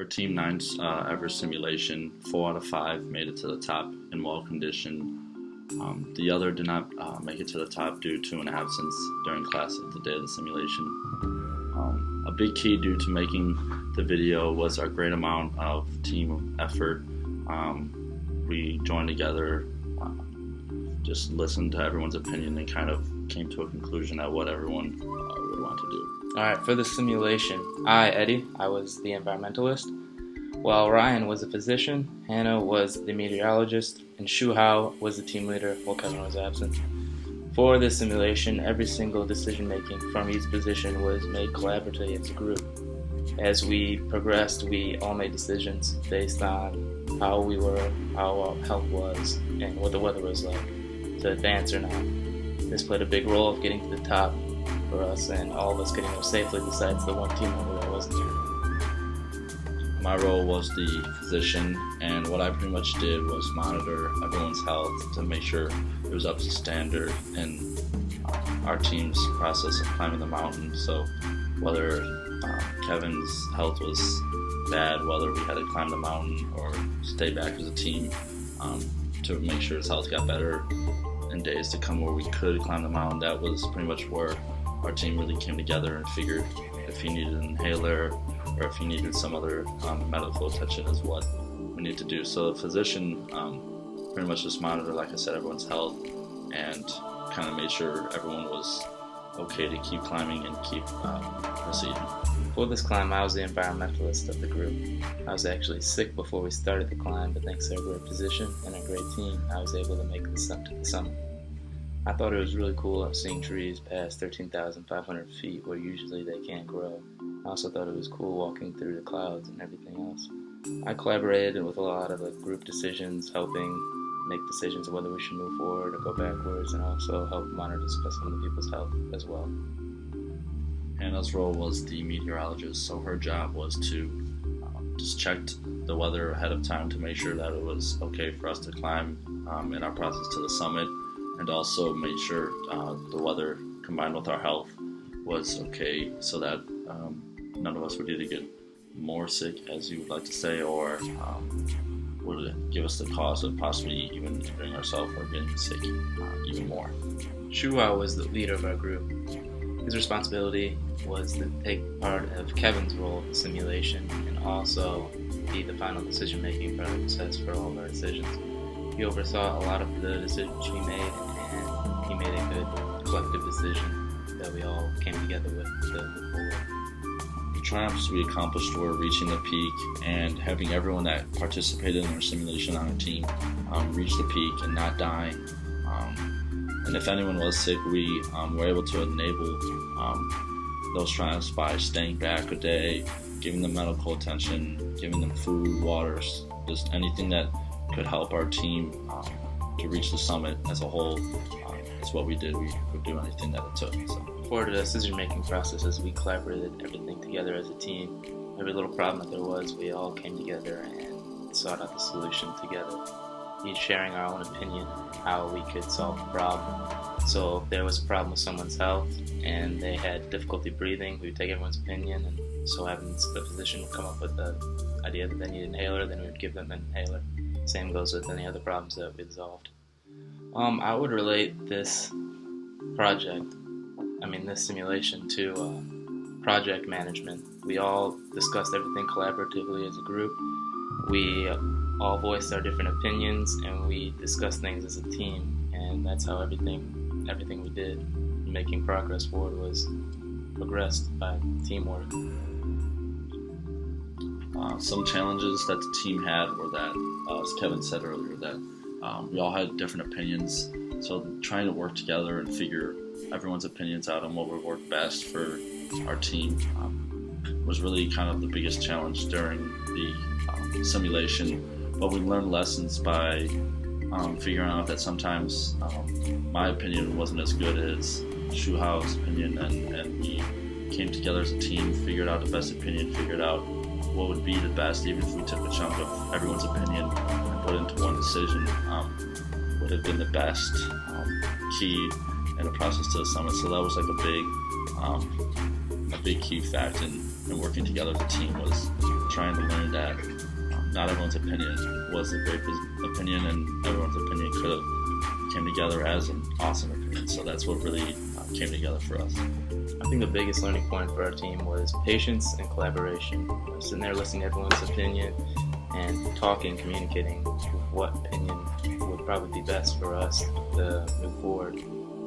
For Team 9's Everest simulation, 4 out of 5 made it to the top in well condition. The other did not make it to the top due to an absence during class at the day of the simulation. A big key due to making the video was our great amount of team effort. We joined together, just listened to everyone's opinion, and kind of came to a conclusion at what everyone would want to do. Alright, for the simulation, Eddie, I was the environmentalist, while Ryan was the physician, Hannah was the meteorologist, and Shu Hao was the team leader while Kevin was absent. For this simulation, every single decision making from each position was made collaboratively as a group. As we progressed, we all made decisions based on how we were, how our health was, and what the weather was like, to advance or not. This played a big role of getting to the top for us and all of us getting there safely besides the one team member that wasn't here. My role was the physician, and what I pretty much did was monitor everyone's health to make sure it was up to standard in our team's process of climbing the mountain. So whether Kevin's health was bad, whether we had to climb the mountain or stay back as a team to make sure his health got better in days to come where we could climb the mountain, that was pretty much where our team really came together and figured if he needed an inhaler or if he needed some other medical attention is what we need to do. So the physician pretty much just monitored, like I said, everyone's health and kind of made sure everyone was okay to keep climbing and keep proceeding. For this climb, I was the environmentalist of the group. I was actually sick before we started the climb, but thanks to our great physician and a great team, I was able to make the summit. I thought it was really cool seeing trees past 13,500 feet where usually they can't grow. I also thought it was cool walking through the clouds and everything else. I collaborated with a lot of the group decisions, helping make decisions of whether we should move forward or go backwards, and also help monitor some of the people's health as well. Hannah's role was the meteorologist, so her job was to just check the weather ahead of time to make sure that it was okay for us to climb in our process to the summit, and also made sure the weather combined with our health was okay so that none of us would either get more sick, as you would like to say, or would give us the cause of possibly even injuring ourselves or getting sick even more. Shu Hao was the leader of our group. His responsibility was to take part of Kevin's role in the simulation and also be the final decision-making process for all of our decisions. He oversaw a lot of the decisions we made, and he made a good collective decision that we all came together with to move forward. The triumphs we accomplished were reaching the peak and having everyone that participated in our simulation on our team reach the peak and not dying. And if anyone was sick, we were able to enable those triumphs by staying back a day, giving them medical attention, giving them food, water, just anything that could help our team to reach the summit as a whole. Is what we did. We would do anything that it took. So. For the decision-making processes, we collaborated everything together as a team. Every little problem that there was, we all came together and sought out the solution together, each sharing our own opinion how we could solve the problem. So if there was a problem with someone's health and they had difficulty breathing, we would take everyone's opinion, and so having the physician would come up with the idea that they need an inhaler, then we would give them an inhaler. Same goes with any other problems that we solved. I would relate this simulation to project management. We all discussed everything collaboratively as a group. We all voiced our different opinions, and we discussed things as a team, and that's how everything we did in making progress forward was progressed by teamwork. Some challenges that the team had were that, as Kevin said earlier, that we all had different opinions, so trying to work together and figure everyone's opinions out on what would work best for our team was really kind of the biggest challenge during the simulation. But we learned lessons by figuring out that sometimes my opinion wasn't as good as Shu Hao's opinion, and we came together as a team, figured out the best opinion, figured out what would be the best, even if we took a chunk of everyone's opinion and put it into one decision, would have been the best key in the process to the summit. So that was like a big key fact in working together as a team, was trying to learn that not everyone's opinion was a great opinion, and everyone's opinion could have came together as an awesome opinion. So that's what really came together for us. I think the biggest learning point for our team was patience and collaboration. Sitting there listening to everyone's opinion and talking, communicating what opinion would probably be best for us to move forward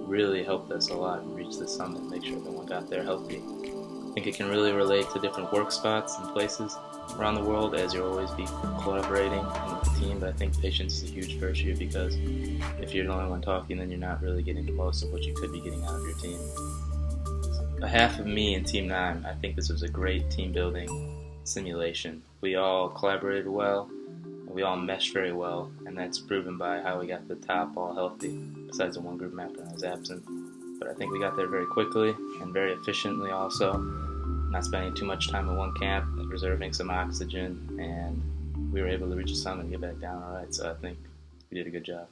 really helped us a lot reach the summit and make sure everyone got there healthy. I think it can really relate to different work spots and places around the world, as you'll always be collaborating with the team. But I think patience is a huge virtue, because if you're the only one talking, then you're not really getting the most of what you could be getting out of your team. On behalf of me and Team 9, I think this was a great team building simulation. We all collaborated well, and we all meshed very well, and that's proven by how we got to the top all healthy, besides the one group member that was absent. But I think we got there very quickly and very efficiently also, not spending too much time at one camp, reserving some oxygen, and we were able to reach the summit and get back down all right. So I think we did a good job.